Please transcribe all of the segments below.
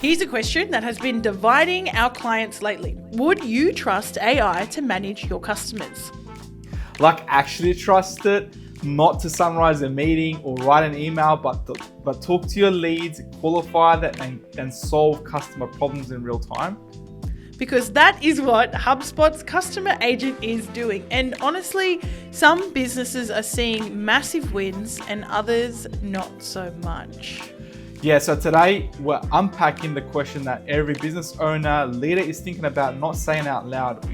Here's a question that has been dividing our clients lately. Would you trust AI to manage your customers? Like actually trust it, not to summarize a meeting or write an email, but talk to your leads, qualify that and solve customer problems in real time? Because that is what HubSpot's Customer Agent is doing. And honestly, some businesses are seeing massive wins and others not so much. Yeah, so today we're unpacking the question that every business owner, leader is thinking about, not saying out loud,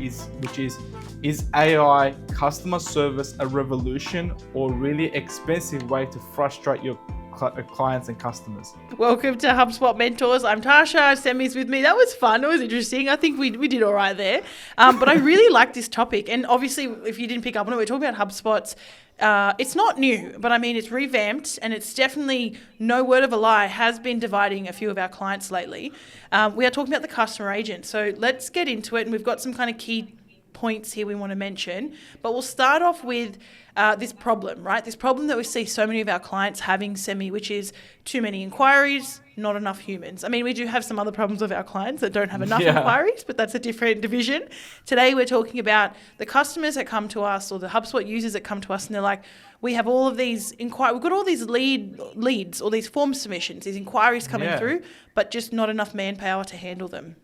which is AI customer service a revolution or really expensive way to frustrate your clients and customers? Welcome to HubSpot Mentors. I'm Tasha. Semih's with me. That was fun. It was interesting. I think we did all right there. But I really like this topic. And obviously, if you didn't pick up on it, we're talking about HubSpots. It's not new, but I mean, it's revamped and it's definitely, no word of a lie, has been dividing a few of our clients lately. We are talking about the customer agent. So let's get into it. And we've got some kind of key points here we want to mention, but we'll start off with this problem, right? This problem that we see so many of our clients having, Semih, which is too many inquiries, not enough humans. I mean, we do have some other problems with our clients that don't have enough inquiries, but that's a different division. Today, we're talking about the customers that come to us or the HubSpot users that come to us and they're like, we have all of these we've got all these leads or these form submissions, these inquiries coming through, but just not enough manpower to handle them.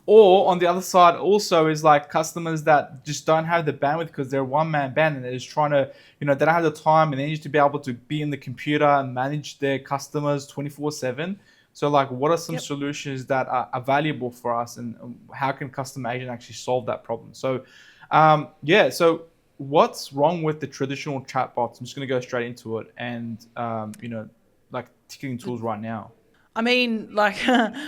Or on the other side also is like customers that just don't have the bandwidth because they're a one-man band and they're just trying to, they don't have the time and they need to be able to be in the computer and manage their customers 24/7. So like, what are some solutions that are valuable for us and how can Customer Agent actually solve that problem? So, so what's wrong with the traditional chatbots? I'm just going to go straight into it and, like ticketing tools right now. I mean, like,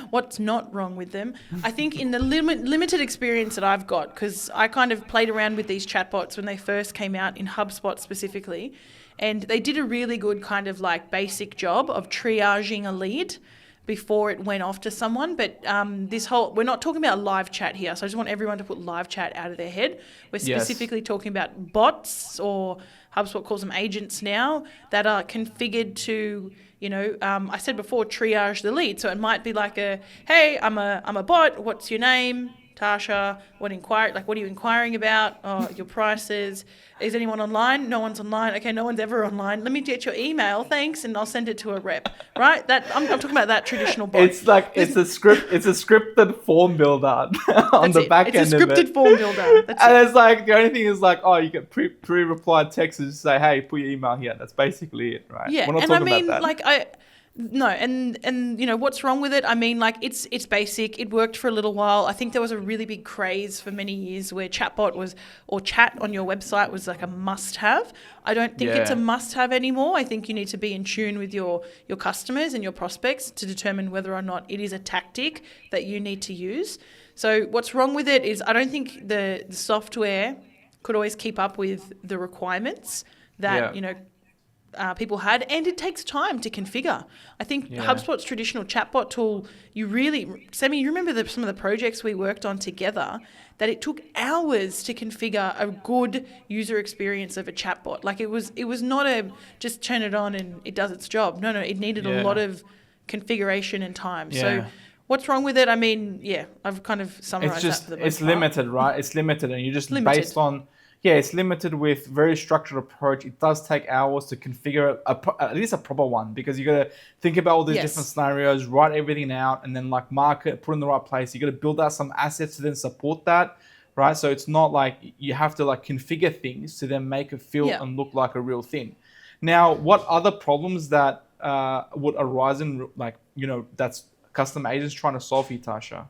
what's not wrong with them? I think in the limited experience that I've got, because I kind of played around with these chatbots when they first came out in HubSpot specifically, and they did a really good kind of like basic job of triaging a lead before it went off to someone. But we're not talking about live chat here. So I just want everyone to put live chat out of their head. We're specifically talking about bots, or HubSpot calls them agents now, that are configured to, I said before, triage the lead. So it might be like hey, I'm a bot. What's your name? Tasha. What are you inquiring about? Oh, your prices. Is anyone online? No one's online. Okay, no one's ever online. Let me get your email, thanks, and I'll send it to a rep. Right? I'm talking about that traditional bot. It's like it's a scripted form builder on the back end. It's a scripted form builder. It's like the only thing is like, you get pre-replied texts to say, hey, put your email here. That's basically it, right? Yeah, We're not talking about that. No, and what's wrong with it? I mean, like it's basic. It worked for a little while. I think there was a really big craze for many years where chat on your website was like a must-have. I don't think it's a must-have anymore. I think you need to be in tune with your customers and your prospects to determine whether or not it is a tactic that you need to use. So what's wrong with it is I don't think the software could always keep up with the requirements that people had, and it takes time to configure. I think HubSpot's traditional chatbot tool, Semih, you remember some of the projects we worked on together, that it took hours to configure a good user experience of a chatbot. Like it was not just turn it on and it does its job. No, it needed a lot of configuration and time. Yeah. So what's wrong with it? I mean, I've kind of summarized that for the most part. It's limited, right? It's limited, and you're just based on... it's limited with very structured approach. It does take hours to configure at least a proper one, because you got to think about all these different scenarios, write everything out, and then like mark it, put it in the right place. You got to build out some assets to then support that, right? So it's not like you have to like configure things to then make it feel and look like a real thing. Now, what other problems that would arise in that's Customer Agents trying to solve here, Tasha?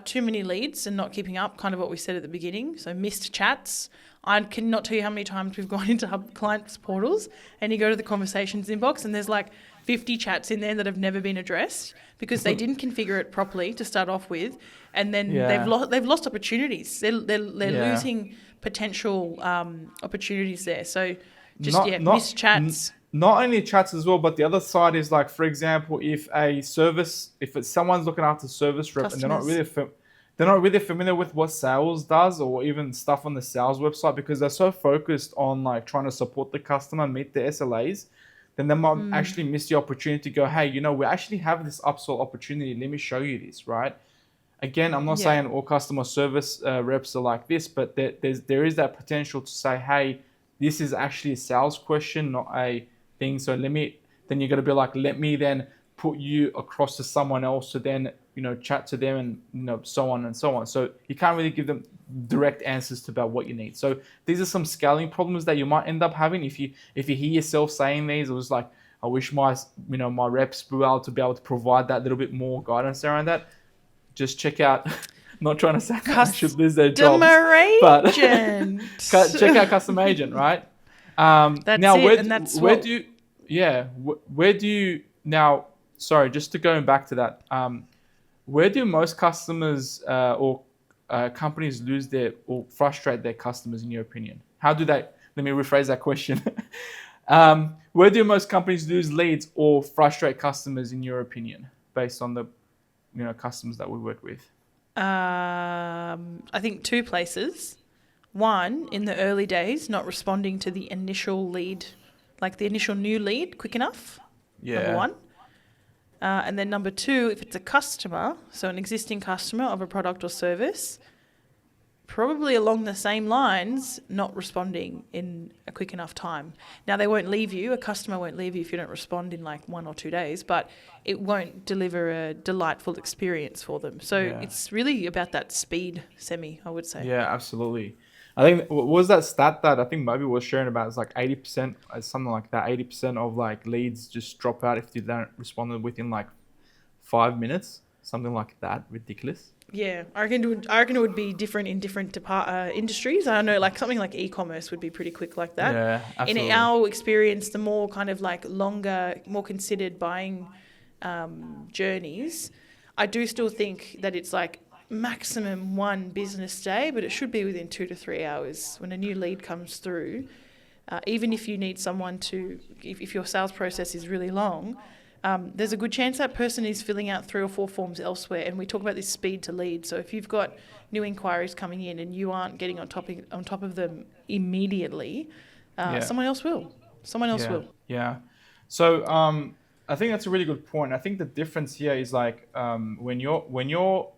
Too many leads and not keeping up, kind of what we said at the beginning. So missed chats. I cannot tell you how many times we've gone into clients' portals and you go to the conversations inbox and there's like 50 chats in there that have never been addressed because they didn't configure it properly to start off with, and then they've lost opportunities. They're losing potential opportunities there. So missed chats. Not only chats as well, but the other side is like, for example, if it's someone's looking after service rep and they're not really familiar with what sales does or even stuff on the sales website, because they're so focused on like trying to support the customer, meet the SLAs, then they might actually miss the opportunity to go, hey, we actually have this upsell opportunity. Let me show you this, right? Again, I'm not saying all customer service reps are like this, but there is that potential to say, hey, this is actually a sales question, not a thing. So then you got to be like, let me then put you across to someone else to then, chat to them and, so on and so on. So you can't really give them direct answers to about what you need. So these are some scaling problems that you might end up having. If you hear yourself saying these, it was like, I wish my reps were able to provide that little bit more guidance around that. Just check out, not trying to say I should lose their jobs, but check out Customer Agent, right? That's now, it, where do you now? Sorry, just to go back to that. Where do most customers or companies lose or frustrate their customers, in your opinion? How do they? Let me rephrase that question. Where do most companies lose leads or frustrate customers, in your opinion, based on the customers that we work with? I think 2 places. One, in the early days, not responding to the initial lead, like the initial new lead quick enough. Yeah. Number 1. And then number 2, if it's a customer, so an existing customer of a product or service, probably along the same lines, not responding in a quick enough time. Now, they won't leave you. A customer won't leave you if you don't respond in like 1 or 2 days, but it won't deliver a delightful experience for them. So it's really about that speed, Semih, I would say. Yeah, absolutely. I think, what was that stat that I think Moby was sharing about? It's like 80%, something like that. 80% of like leads just drop out if you don't respond within like 5 minutes, something like that. Ridiculous. Yeah, I reckon it would be different in different industries. I don't know, like something like e-commerce would be pretty quick like that. Yeah, absolutely. In our experience, the more kind of like longer, more considered buying journeys, I do still think that it's like maximum 1 business day, but it should be within 2 to 3 hours when a new lead comes through. Even if you need someone to, if your sales process is really long, there's a good chance that person is filling out 3 or 4 forms elsewhere. And we talk about this speed to lead. So if you've got new inquiries coming in and you aren't getting on top of them immediately, someone else will. Someone else will. Yeah. So I think that's a really good point. I think the difference here is like when you're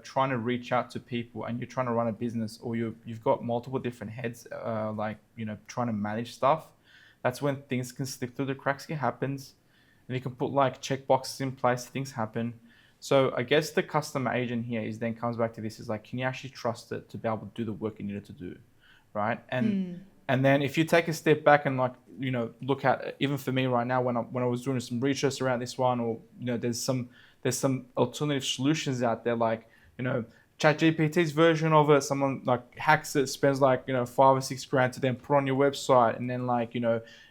trying to reach out to people and you're trying to run a business, or you've got multiple different heads, trying to manage stuff. That's when things can slip through the cracks. It happens. And you can put like checkboxes in place, things happen. So I guess the customer agent here comes back to this, is like, can you actually trust it to be able to do the work you needed to do, right? And then if you take a step back and look at, even for me right now, when I was doing some research around this one, or there's some alternative solutions out there, like ChatGPT's version of it. Someone like hacks it, spends like 5 or 6 grand to then put on your website, and then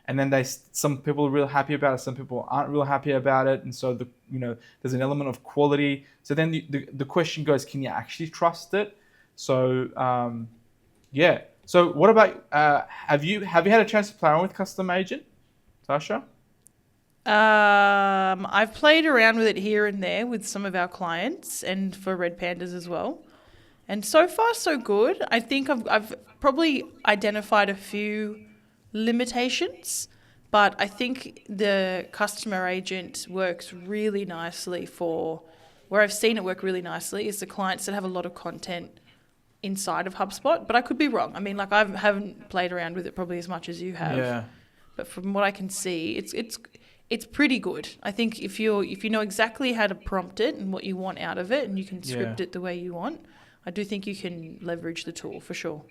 and then some people are real happy about it, some people aren't real happy about it, and so there's an element of quality. So then the question goes, can you actually trust it? So So what about have you had a chance to play around with Custom Agent, Tasha? I've played around with it here and there with some of our clients and for Red Pandas as well. And so far, so good. I think I've probably identified a few limitations, but I think the customer agent works really nicely where I've seen it work really nicely is the clients that have a lot of content inside of HubSpot, but I could be wrong. I mean, like I haven't played around with it probably as much as you have. Yeah. But from what I can see, it's pretty good. I think if you know exactly how to prompt it and what you want out of it, and you can script it the way you want, I do think you can leverage the tool for sure.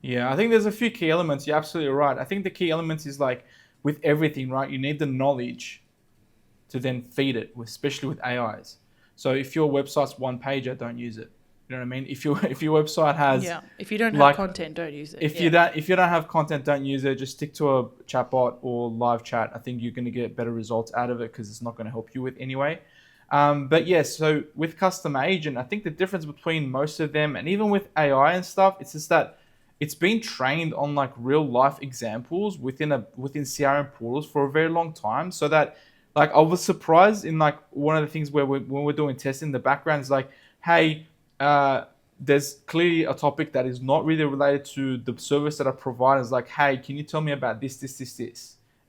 Yeah, I think there's a few key elements. You're absolutely right. I think the key elements is like with everything, right? You need the knowledge to then feed it, especially with AIs. So if your website's one pager, don't use it. You know what I mean? If your website has if you don't have content, don't use it. If you don't have content, don't use it. Just stick to a chatbot or live chat. I think you're going to get better results out of it because it's not going to help you with anyway. But yes, so with Custom Agent, I think the difference between most of them and even with AI and stuff, it's just that it's been trained on like real life examples within CRM portals for a very long time. So that like I was surprised in like one of the things where when we're doing testing, the background is like, hey, there's clearly a topic that is not really related to the service that I provide. Is like, hey, can you tell me about this?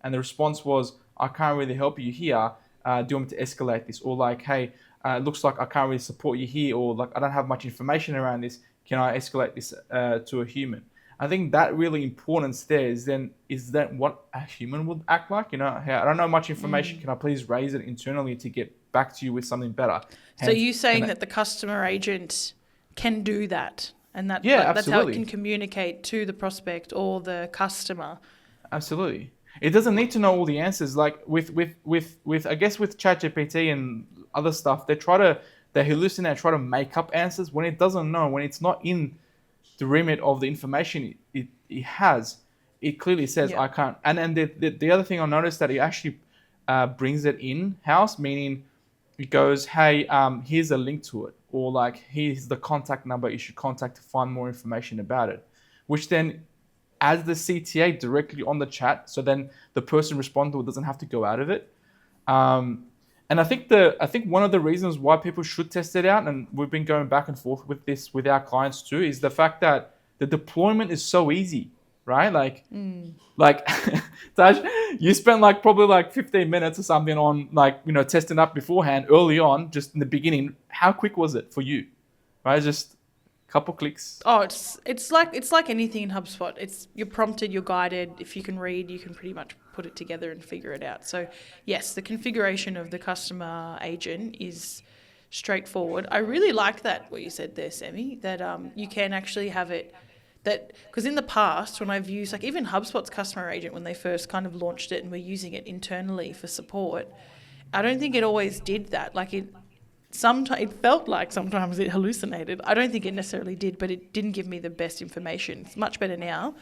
And the response was, I can't really help you here. Do you want me to escalate this? Or like, hey, it looks like I can't really support you here, or like I don't have much information around this. Can I escalate this to a human? I think that really importance there is that what a human would act like? You know, hey, I don't know much information. Can I please raise it internally to get back to you with something better? So you saying that the customer agent can do that, and that's how it can communicate to the prospect or the customer. Absolutely. It doesn't need to know all the answers. Like with I guess with ChatGPT and other stuff, they hallucinate, try to make up answers when it doesn't know, when it's not in the remit of the information it has. It clearly says I can't. And then the other thing I noticed that it actually brings it in house, meaning it goes, hey, here's a link to it, or like here's the contact number you should contact to find more information about it, which then adds the CTA directly on the chat, so then the person responding to it doesn't have to go out of it. And I think one of the reasons why people should test it out, and we've been going back and forth with this with our clients too, is the fact that the deployment is so easy, right? Like Tash, you spent probably 15 minutes or something on testing up beforehand early on, just in the beginning. How quick was it for you? Right, just a couple clicks. Oh, it's like anything in HubSpot. You're prompted, you're guided. If you can read, you can pretty much put it together and figure it out. So yes, the configuration of the customer agent is straightforward. I really like that what you said there, Semih, that you can actually have it. That because in the past, when I've used even HubSpot's customer agent, when they first kind of launched it and we're using it internally for support, I don't think it always did that. It felt like sometimes it hallucinated. I don't think it necessarily did, but it didn't give me the best information. It's much better now.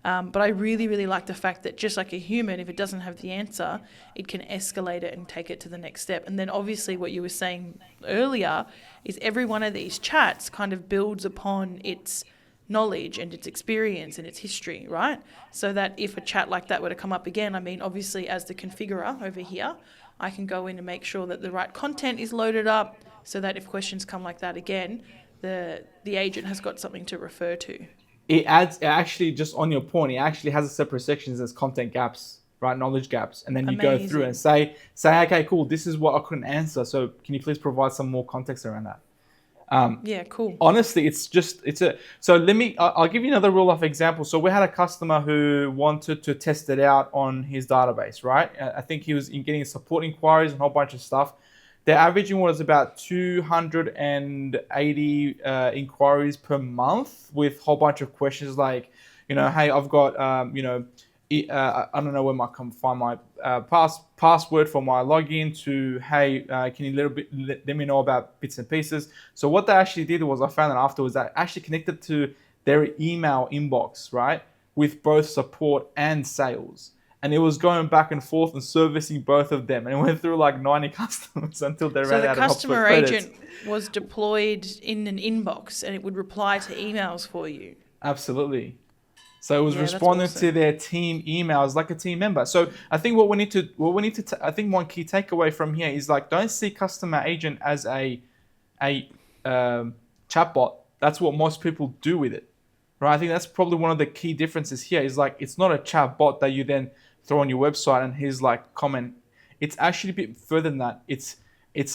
But I really, really like the fact that just like a human, if it doesn't have the answer, it can escalate it and take it to the next step. And then obviously what you were saying earlier is every one of these chats kind of builds upon its knowledge and its experience and its history, right? So that if a chat like that were to come up again, obviously as the configurer over here, I can go in and make sure that the right content is loaded up so that if questions come like that again, the agent has got something to refer to. It actually, just on your point, it actually has a separate section as content gaps, right? Knowledge gaps. And then you go through and say, okay, cool, this is what I couldn't answer. So can you please provide some more context around that? Yeah, cool. Honestly, I'll give you another real life example. So we had a customer who wanted to test it out on his database, right? I think he was getting support inquiries and a whole bunch of stuff. The averaging was about 280 inquiries per month with a whole bunch of questions like, hey, I've got, I don't know where I can find my password for my login to, hey, can you let me know about bits and pieces? So what they actually did was, I found out afterwards, that actually connected to their email inbox, right, with both support and sales. And it was going back and forth and servicing both of them. And it went through 90 customers until they ran out of HubSpot credits. So the customer agent was deployed in an inbox and it would reply to emails for you. Absolutely. So it was responding to their team emails like a team member. So I think what we need to I think one key takeaway from here is don't see customer agent as a chatbot. That's what most people do with it, right? I think that's probably one of the key differences here is it's not a chatbot that you then throw on your website and here's comment. It's actually a bit further than that. It's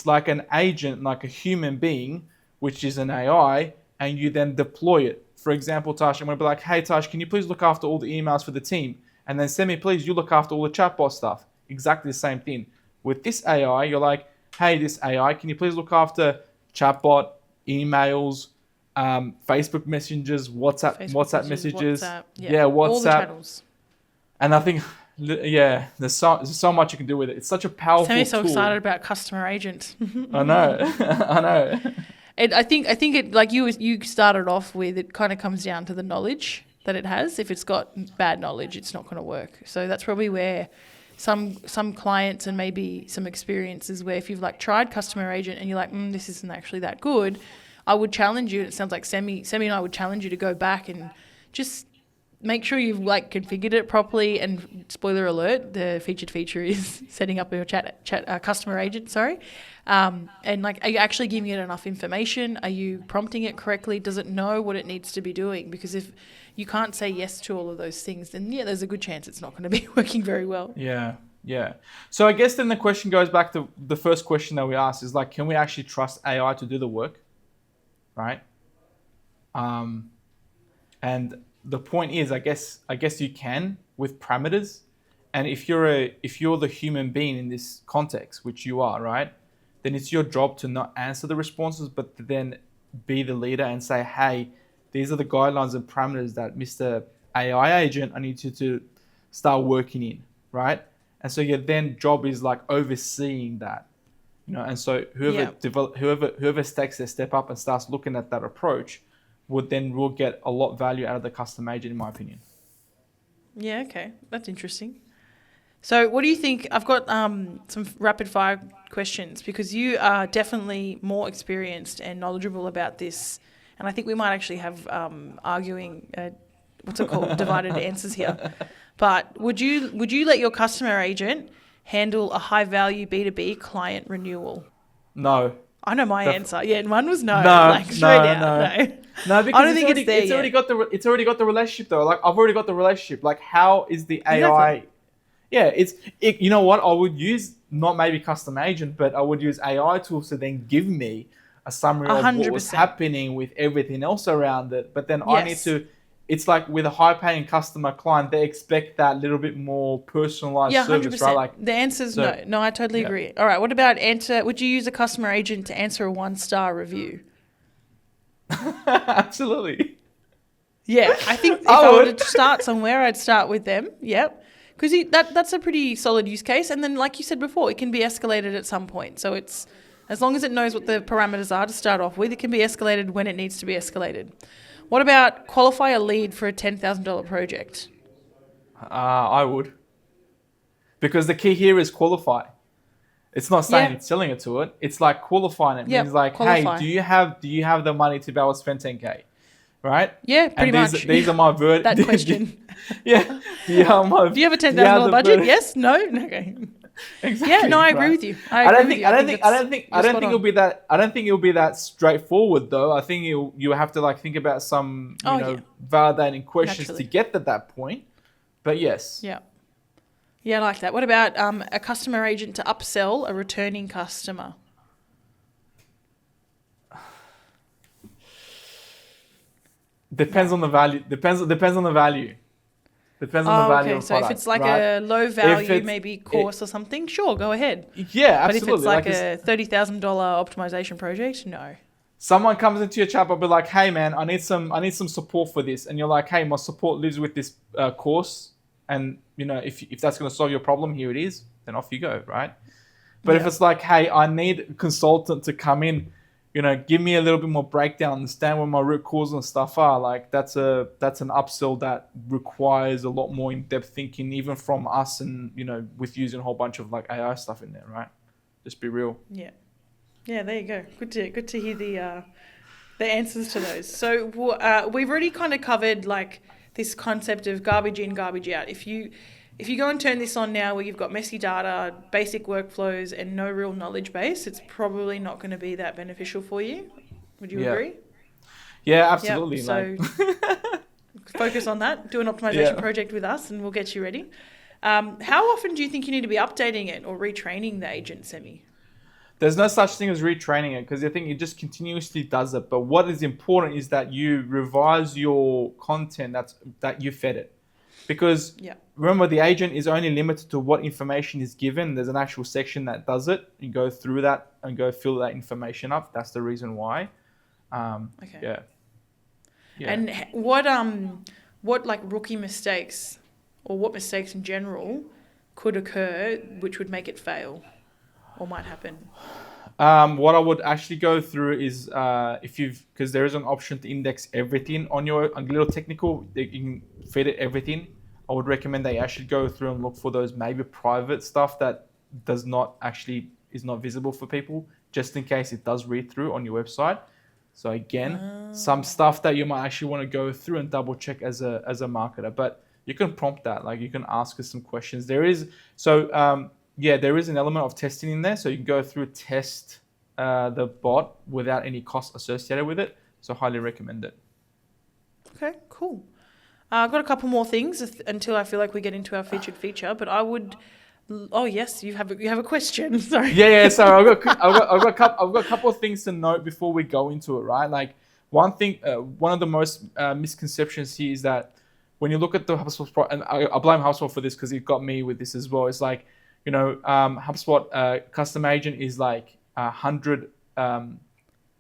like an agent, like a human being, which is an AI, and you then deploy it. For example, Tasha, I'm going to be like, hey, Tash, can you please look after all the emails for the team? And then Semih, please, you look after all the chatbot stuff. Exactly the same thing. With this AI, you're like, hey, this AI, can you please look after chatbot, emails, Facebook messages, WhatsApp messages. WhatsApp. All the channels. And I think, there's so much you can do with it. It's such a powerful tool. Semi's so excited about customer agent. I know. And I think it, like you started off with, it kind of comes down to the knowledge that it has. If it's got bad knowledge, it's not going to work. So that's probably where some clients and maybe some experiences where if you've tried customer agent and you're like, this isn't actually that good, I would challenge you. It sounds like Semih and I would challenge you to go back and just make sure you've configured it properly. And spoiler alert, the featured feature is setting up your customer agent. Sorry. And are you actually giving it enough information? Are you prompting it correctly? Does it know what it needs to be doing? Because if you can't say yes to all of those things, then there's a good chance it's not going to be working very well. Yeah. Yeah. So I guess then the question goes back to the first question that we asked is like, can we actually trust AI to do the work? Right. And the point is, I guess you can with parameters. And if you're the human being in this context, which you are, right, then it's your job to not answer the responses, but to then be the leader and say, hey, these are the guidelines and parameters that Mr. AI agent, I need you to start working in, right? And so your then job is like overseeing that, and so whoever takes their step up and starts looking at that approach will get a lot of value out of the custom agent, in my opinion. Yeah, okay. That's interesting. So what do you think? I've got some rapid fire questions because you are definitely more experienced and knowledgeable about this. And I think we might actually have arguing, divided answers here. But would you let your customer agent handle a high value B2B client renewal? No. I know my answer. Yeah, mine was no. No, No, because I don't think it's there it's already got the relationship though. Like I've already got the relationship. Like how is the AI? Exactly. Yeah, you know what? I would use not maybe custom agent, but I would use AI tools to then give me a summary of 100%. what was happening with everything else around it. But then I need Yes. to. It's like with a high-paying customer client, they expect that little bit more personalized service, 100%. right? Like the answer's no. No, I totally agree. All right. What about would you use a customer agent to answer a 1-star review? Absolutely. Yeah, I think if I were to start somewhere, I'd start with them. Yep. Because that's a pretty solid use case. And then, like you said before, it can be escalated at some point. So it's, as long as it knows what the parameters are to start off with, it can be escalated when it needs to be escalated. What about qualify a lead for a $10,000 project? I would. Because the key here is qualify. It's not saying it's selling it to it. It's like qualifying it. It means like, qualify. Hey, do you have the money to be able to spend 10K? Right? Yeah, pretty much. These are my that question. Yeah. Do you have a $10,000 budget? Yes? No? Okay. Exactly. Yeah, no, I agree with you. I don't think it'll be that straightforward though. I think you have to like think about some validating questions to get to that point. But yes. Yeah. Yeah, I like that. What about a customer agent to upsell a returning customer? Depends on the value. Depends on the value. Depends on the value of the product. So if it's like a low value, maybe course or something, sure, go ahead. Yeah, absolutely. But if it's like a $30,000 optimization project, no. Someone comes into your chat, but be like, "Hey, man, I need some support for this," and you're like, "Hey, my support lives with this course, and if that's going to solve your problem, here it is." Then off you go, right? But if it's like, "Hey, I need a consultant to come in, give me a little bit more breakdown, understand where my root causes and stuff are," like that's an upsell that requires a lot more in-depth thinking, even from us, and with using a whole bunch of like AI stuff in there, right? Just be real. Yeah. Yeah, there you go. Good to hear the answers to those. So we've already kind of covered like this concept of garbage in, garbage out. If you go and turn this on now where you've got messy data, basic workflows, and no real knowledge base, it's probably not going to be that beneficial for you. Would you agree? Yeah, absolutely. Yep. So focus on that. Do an optimization project with us and we'll get you ready. How often do you think you need to be updating it or retraining the agent, Semih? There's no such thing as retraining it because I think it just continuously does it. But what is important is that you revise your content that you fed it. Because remember, the agent is only limited to what information is given. There's an actual section that does it. You go through that and go fill that information up. That's the reason why. Okay. Yeah. And what like rookie mistakes or what mistakes in general could occur which would make it fail or might happen? What I would actually go through is because there is an option to index everything on your a little technical, you can feed it everything. I would recommend that you actually go through and look for those maybe private stuff that is not visible for people, just in case it does read through on your website. So again, some stuff that you might actually want to go through and double check as a marketer, but you can prompt that, like you can ask us some questions. There is an element of testing in there, so you can go through test the bot without any cost associated with it. So highly recommend it. Okay, cool. I've got a couple more things until I feel like we get into our featured feature, but I would Oh yes, you have a question. Sorry. Yeah. So I've got a couple of things to note before we go into it, right? Like one thing, one of the most misconceptions here is that when you look at the HubSpot, and I blame HubSpot for this because it got me with this as well. It's like, HubSpot Custom Agent is like 100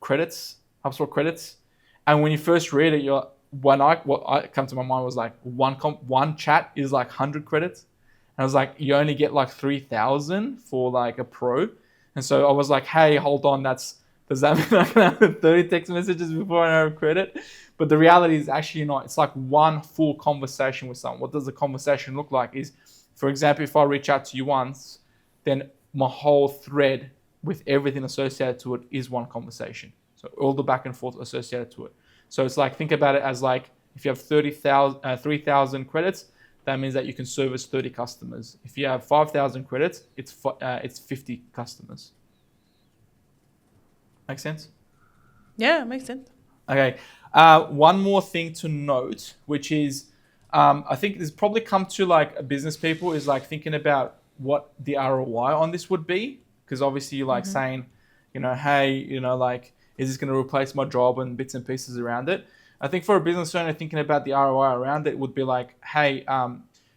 credits, HubSpot credits, and when you first read it, what I come to my mind was like one chat is like 100 credits. And I was like, you only get like 3,000 for like a pro. And so I was like, hey, hold on, does that mean I can have 30 text messages before I have credit? But the reality is actually not. It's like one full conversation with someone. What does the conversation look like is, for example, if I reach out to you once, then my whole thread with everything associated to it is one conversation. So all the back and forth associated to it. So it's like, think about it as like, if you have 3,000 credits, that means that you can service 30 customers. If you have 5,000 credits, it's 50 customers. Make sense? Yeah, it makes sense. Okay. One more thing to note, which is, I think this probably come to like business people, is like thinking about what the ROI on this would be. Because obviously you're like saying, hey, like, is this going to replace my job and bits and pieces around it? I think for a business owner thinking about the ROI around it would be like, hey,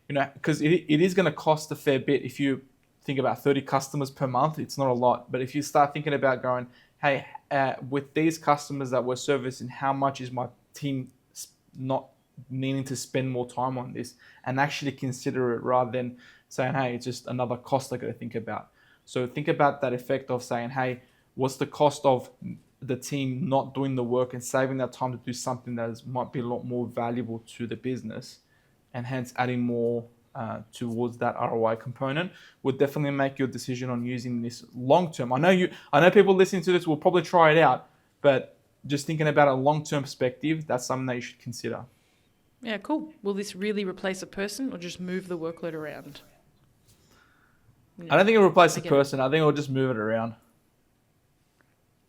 because it is going to cost a fair bit. If you think about 30 customers per month, it's not a lot. But if you start thinking about going, hey, with these customers that we're servicing, how much is my team not needing to spend more time on this, and actually consider it rather than saying, hey, it's just another cost I got to think about. So think about that effect of saying, hey, what's the cost of the team not doing the work and saving that time to do something that might be a lot more valuable to the business, and hence adding more towards that ROI component would definitely make your decision on using this long term. I know people listening to this will probably try it out, but just thinking about a long-term perspective, that's something that you should consider. Yeah, cool. Will this really replace a person or just move the workload around? I don't think it'll replace a person. I think it'll just move it around.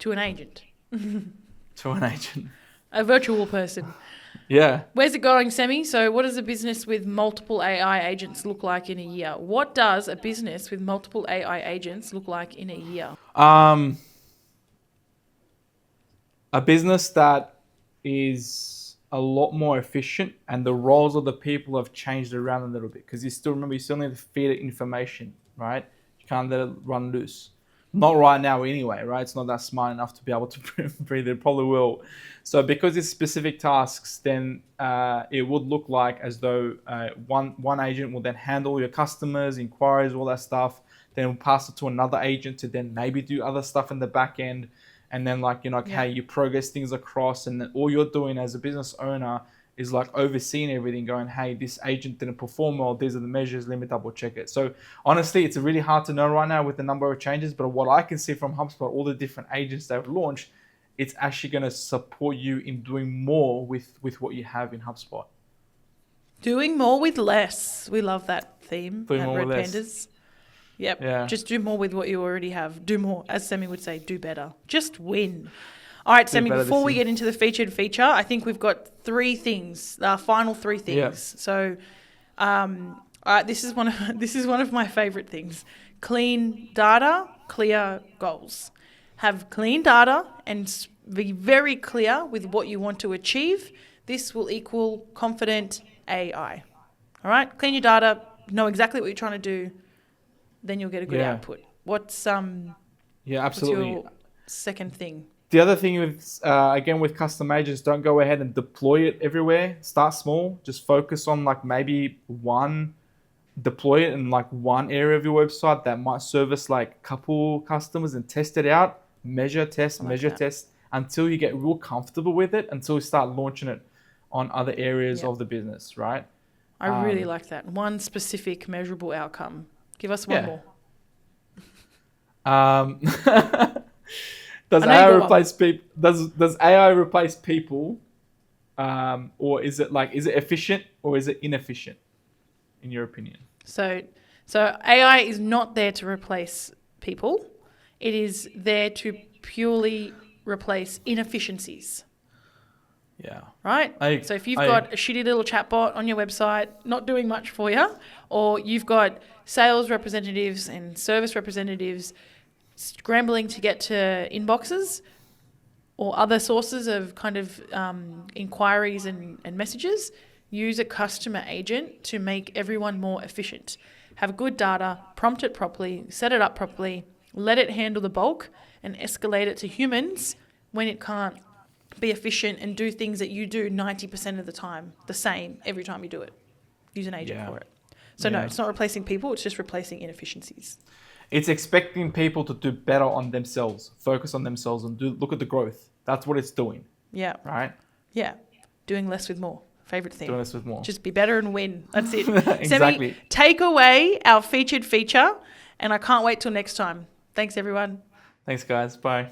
To an agent. To an agent. A virtual person. Yeah. Where's it going, Semih? So what does a business with multiple AI agents look like in a year? What does a business with multiple AI agents look like in a year? A business that is a lot more efficient, and the roles of the people have changed around a little bit, because you still need to feed it information, right? You can't let it run loose. Not right now anyway, right? It's not that smart enough to be able to breathe. It probably will. So because it's specific tasks, then it would look like as though one agent will then handle your customers, inquiries, all that stuff. Then we'll pass it to another agent to then maybe do other stuff in the back end. And then hey, you progress things across, and then all you're doing as a business owner is like overseeing everything, going, hey, this agent didn't perform well, these are the measures, let me double check it. So honestly, it's really hard to know right now with the number of changes, but what I can see from HubSpot, all the different agents they've launched, it's actually going to support you in doing more with what you have in HubSpot. Doing more with less. We love that theme Doing at more Red with less. Pandas. Yep. Yeah. Just do more with what you already have. Do more. As Semih would say, do better. Just win. All right, Semih, before we get into the featured feature, I think we've got three things, final three things. Yeah. So this is one of my favorite things. Clean data, clear goals. Have clean data and be very clear with what you want to achieve. This will equal confident AI. All right? Clean your data, know exactly what you're trying to do, then you'll get a good output. What's absolutely. What's your second thing? The other thing with, again, with custom agents, don't go ahead and deploy it everywhere. Start small. Just focus on deploy it in one area of your website that might service like a couple customers, and test it out. Measure, test until you get real comfortable with it, until you start launching it on other areas of the business, right? I really like that. One specific measurable outcome. Give us one more. Does AI replace people? Does AI replace people, or is it efficient or is it inefficient, in your opinion? So AI is not there to replace people. It is there to purely replace inefficiencies. Yeah. Right? So if you've got a shitty little chatbot on your website, not doing much for you, or you've got sales representatives and service representatives scrambling to get to inboxes or other sources of kind of inquiries and messages, use a customer agent to make everyone more efficient. Have good data, prompt it properly, set it up properly, let it handle the bulk, and escalate it to humans when it can't be efficient and do things that you do 90% of the time, the same every time you do it. Use an agent for it. So no, it's not replacing people, it's just replacing inefficiencies. It's expecting people to do better on themselves, focus on themselves, and look at the growth. That's what it's doing. Yeah. Right? Yeah. Doing less with more. Favorite thing. Doing less with more. Just be better and win. That's it. Exactly. Semih, take away our featured feature, and I can't wait till next time. Thanks, everyone. Thanks, guys. Bye.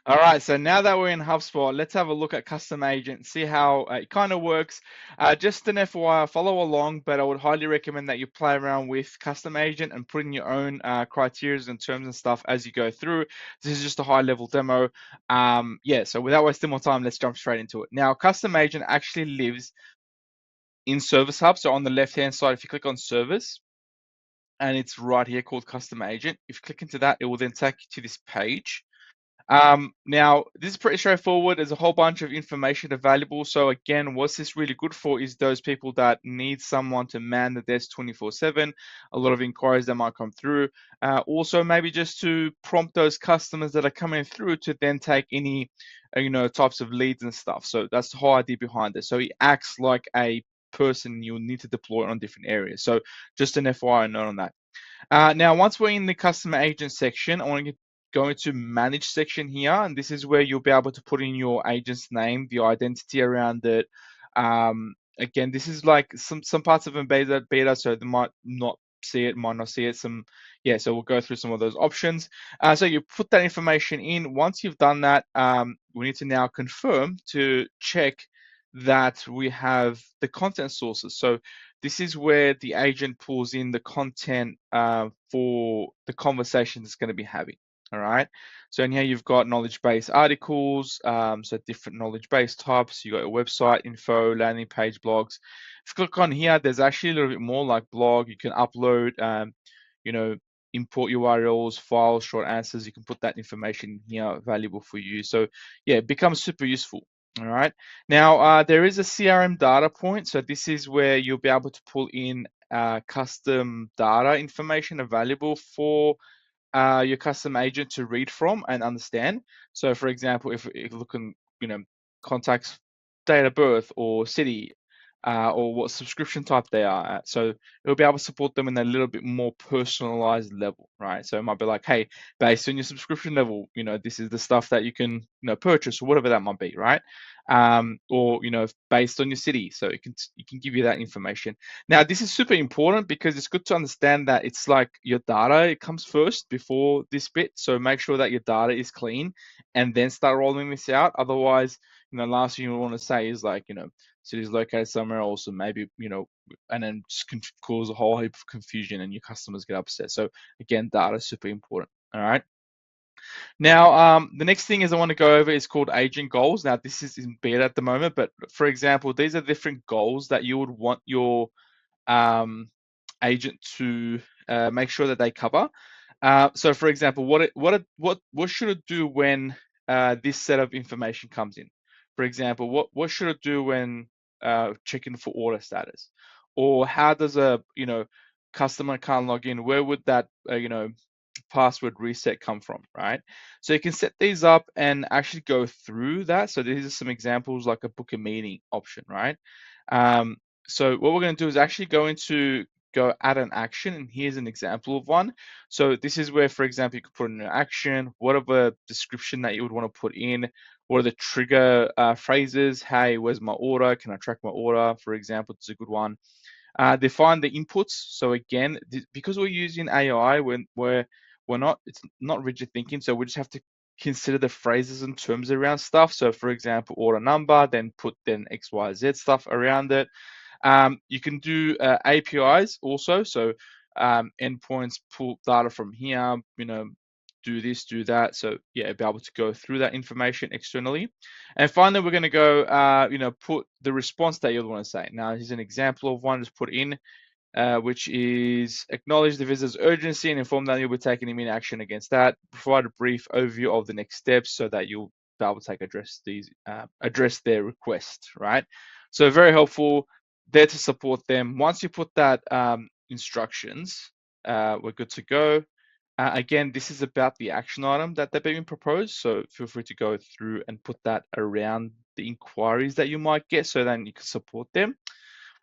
All right, so now that we're in HubSpot, let's have a look at Custom Agent, see how it kind of works. Just an FYI, follow along, but I would highly recommend that you play around with Custom Agent and put in your own criteria and terms and stuff as you go through. This is just a high-level demo. So without wasting more time, let's jump straight into it. Now, Custom Agent actually lives in Service Hub. So on the left-hand side, if you click on Service, and it's right here called Custom Agent. If you click into that, it will then take you to this page. Now, this is pretty straightforward. There's a whole bunch of information available. So again, what's this really good for is those people that need someone to man the desk 24/7, a lot of inquiries that might come through. Also, maybe just to prompt those customers that are coming through to then take any, types of leads and stuff. So that's the whole idea behind it. So it acts like a person you'll need to deploy on different areas. So just an FYI note on that. Now, once we're in the customer agent section, I want to go into manage section here, and this is where you'll be able to put in your agent's name, the identity around it. Again, this is like some parts of beta, so they might not see it, might not see it. So we'll go through some of those options. So you put that information in. Once you've done that, we need to now confirm to check that we have the content sources. So this is where the agent pulls in the content for the conversation it's going to be having. All right. So in here you've got knowledge base articles, so different knowledge base types. You got your website info, landing page, blogs. If you click on here, there's actually a little bit more like blog. You can upload, import URLs, files, short answers. You can put that information here valuable for you. So yeah, it becomes super useful. All right. Now there is a CRM data point. So this is where you'll be able to pull in custom data information available for your custom agent to read from and understand. So for example, if you look in, contacts, date of birth or city, or what subscription type they are at. So it'll be able to support them in a little bit more personalized level, right? So it might be like, hey, based on your subscription level, this is the stuff that you can, purchase or whatever that might be, right? Or based on your city, so it can give you that information. Now this is super important because it's good to understand that it's like your data, it comes first before this bit. So make sure that your data is clean and then start rolling this out. Otherwise, last thing you want to say is like, cities located somewhere else, and maybe, and then just cause a whole heap of confusion and your customers get upset. So again, data is super important. All right. Now, the next thing is I want to go over is called agent goals. Now, this is in beta at the moment, but for example, these are different goals that you would want your agent to make sure that they cover. So, for example, what should it do when this set of information comes in? For example, what should it do when checking for order status? Or how does a customer can't log in? Where would that password reset come from, right? So you can set these up and actually go through that. So these are some examples like a book a meeting option, right? So what we're going to do is actually go add an action, and here's an example of one. So this is where, for example, you could put in an action, whatever description that you would want to put in, what are the trigger phrases? Hey, where's my order? Can I track my order? For example, it's a good one. Define the inputs. So again, because we're using AI, it's not rigid thinking, so we just have to consider the phrases and terms around stuff. So for example, order number, then put XYZ stuff around it. You can do APIs also. So endpoints pull data from here, do this, do that. So yeah, be able to go through that information externally. And finally, we're going to go, put the response that you want to say. Now, here's an example of one just put in, which is acknowledge the visitor's urgency and inform that you'll be taking immediate action against that. Provide a brief overview of the next steps so that you'll be able to address their request, right? So very helpful there to support them. Once you put that instructions, we're good to go. Again, this is about the action item that they've been proposed. So feel free to go through and put that around the inquiries that you might get so then you can support them.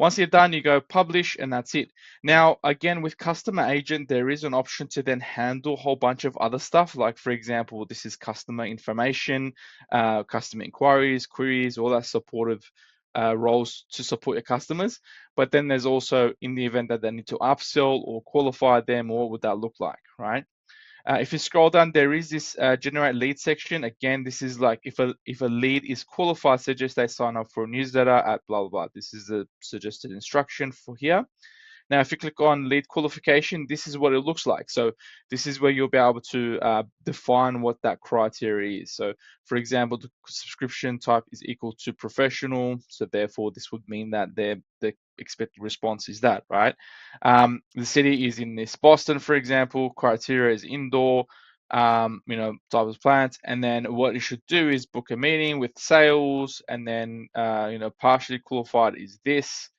Once you're done, you go publish and that's it. Now, again, with Customer Agent, there is an option to then handle a whole bunch of other stuff. Like, for example, this is customer information, customer inquiries, queries, all that supportive roles to support your customers. But then there's also, in the event that they need to upsell or qualify them, what would that look like, right? If you scroll down, there is this generate lead section. Again, this is like if a lead is qualified, suggest they sign up for a newsletter at blah, blah, blah. This is the suggested instruction for here. Now, if you click on lead qualification, this is what it looks like. So this is where you'll be able to define what that criteria is. So for example, the subscription type is equal to professional. So therefore, this would mean that the expected response is that, right? The city is in this Boston, for example, criteria is indoor, type of plants. And then what you should do is book a meeting with sales, and then, partially qualified is this,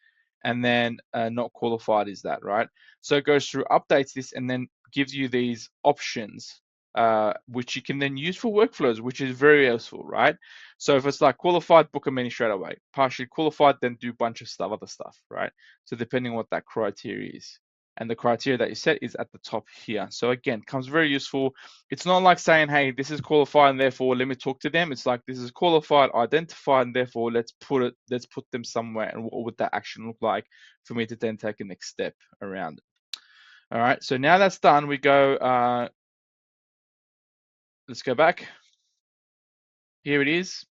and then not qualified is that, right? So it goes through, updates this, and then gives you these options, which you can then use for workflows, which is very useful, right? So if it's like qualified, book a meeting straight away. Partially qualified, then do a bunch of other stuff, right? So depending on what that criteria is. And the criteria that you set is at the top here. So again, comes very useful. It's not like saying, hey, this is qualified and therefore let me talk to them. It's like, this is qualified, identified, and therefore let's put them somewhere. And what would that action look like for me to then take a next step around it? All right, so now that's done, we go, let's go back. Here it is.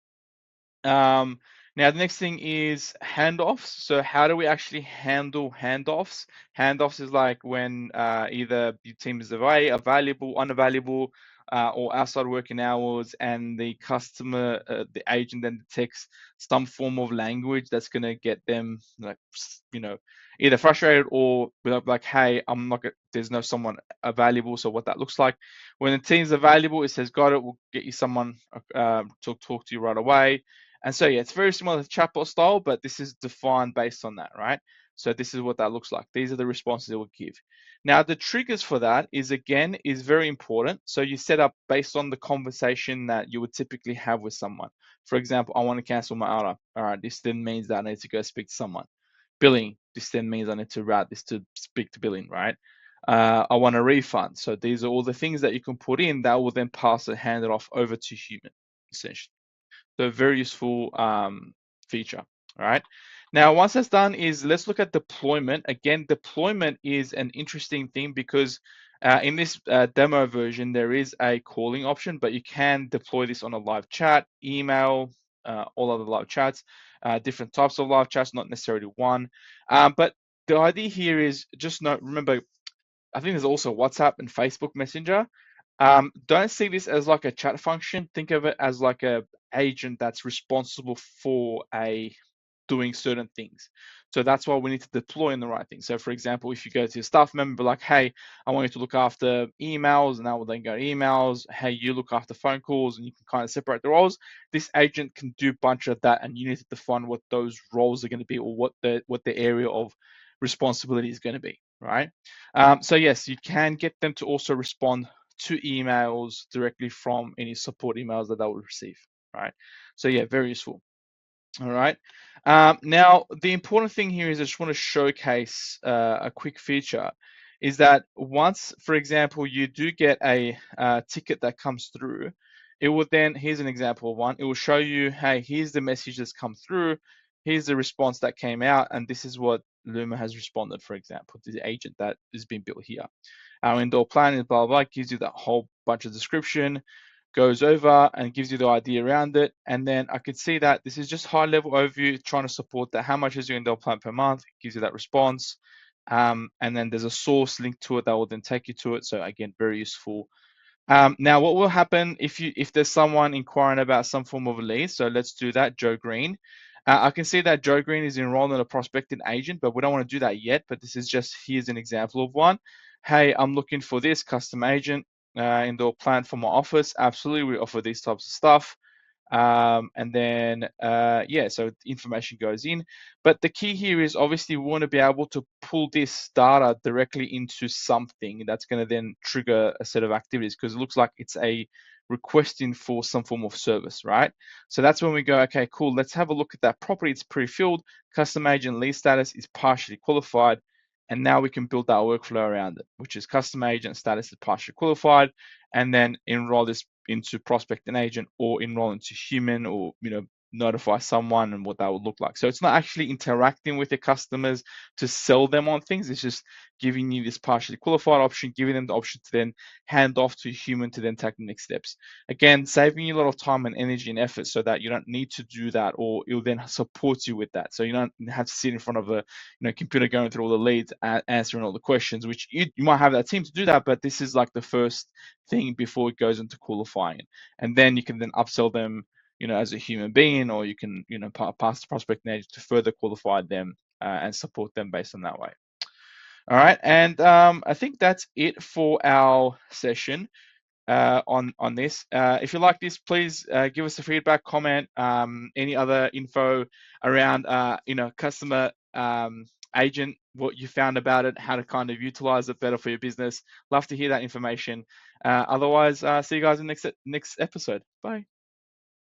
Now, the next thing is handoffs. So how do we actually handle handoffs? Handoffs is like when either your team is away, available, unavailable, or outside working hours, and the customer, the agent then detects some form of language that's going to get them, either frustrated or like, hey, there's no someone available. So what that looks like, when the team's available, it says, got it, we'll get you someone to talk to you right away. And so, yeah, it's very similar to chatbot style, but this is defined based on that, right? So this is what that looks like. These are the responses it will give. Now, the triggers for that is very important. So you set up based on the conversation that you would typically have with someone. For example, I want to cancel my order. All right, this then means that I need to go speak to someone. Billing, this then means I need to route this to speak to billing, right? I want a refund. So these are all the things that you can put in that will then pass and hand it off over to human, essentially. So very useful feature. All right. Now, once that's done, let's look at deployment. Again, deployment is an interesting thing because in this demo version, there is a calling option, but you can deploy this on a live chat, email, all other live chats, different types of live chats, not necessarily one. But the idea here is just remember, I think there's also WhatsApp and Facebook Messenger. Don't see this as like a chat function. Think of it as like a agent that's responsible for doing certain things. So that's why we need to deploy in the right thing. So for example, if you go to your staff member, like, hey, I want you to look after emails, and I will then go emails. Hey, you look after phone calls, and you can kind of separate the roles. This agent can do a bunch of that, and you need to define what those roles are going to be, or what the area of responsibility is going to be, right? So yes, you can get them to also respond to emails directly from any support emails that they will receive, right? So yeah, very useful. All right. Now, the important thing here is I just want to showcase a quick feature is that once, for example, you do get a ticket that comes through, it will then, here's an example of one, it will show you, hey, here's the message that's come through, here's the response that came out, and this is what Luma has responded, for example, to the agent that is being built here. Our indoor plan is blah, blah, blah, gives you that whole bunch of description, goes over and gives you the idea around it. And then I could see that this is just high level overview, trying to support that. How much is your indoor plan per month? It gives you that response. And then there's a source link to it that will then take you to it. So again, very useful Now, what will happen if there's someone inquiring about some form of a lead? So let's do that, Joe Green. I can see that Joe Green is enrolled in a prospecting agent, but we don't want to do that yet. But this is just, here's an example of one. Hey, I'm looking for this custom agent indoor plan for my office. Absolutely, we offer these types of stuff. And then, yeah, so information goes in. But the key here is obviously we want to be able to pull this data directly into something that's going to then trigger a set of activities, because it looks like it's a requesting for some form of service, right? So that's when we go, okay, cool, let's have a look at that property. It's pre-filled, custom agent lead status is partially qualified. And now we can build that workflow around it, which is custom agent status is partially qualified, and then enroll this into prospect and agent, or enroll into human, or notify someone, and what that would look like. So it's not actually interacting with your customers to sell them on things. It's just giving you this partially qualified option, giving them the option to then hand off to a human to then take the next steps. Again, saving you a lot of time and energy and effort, so that you don't need to do that, or it'll then support you with that. So you don't have to sit in front of a computer going through all the leads, answering all the questions, which you might have that team to do that, but this is like the first thing before it goes into qualifying. And then you can then upsell them as a human being, or you can pass the prospect agent to further qualify them and support them based on that way. All right, and I think that's it for our session on this. If you like this, please give us a feedback, comment, any other info around customer agent, what you found about it, how to kind of utilize it better for your business. Love to hear that information. Otherwise, see you guys in the next episode. Bye.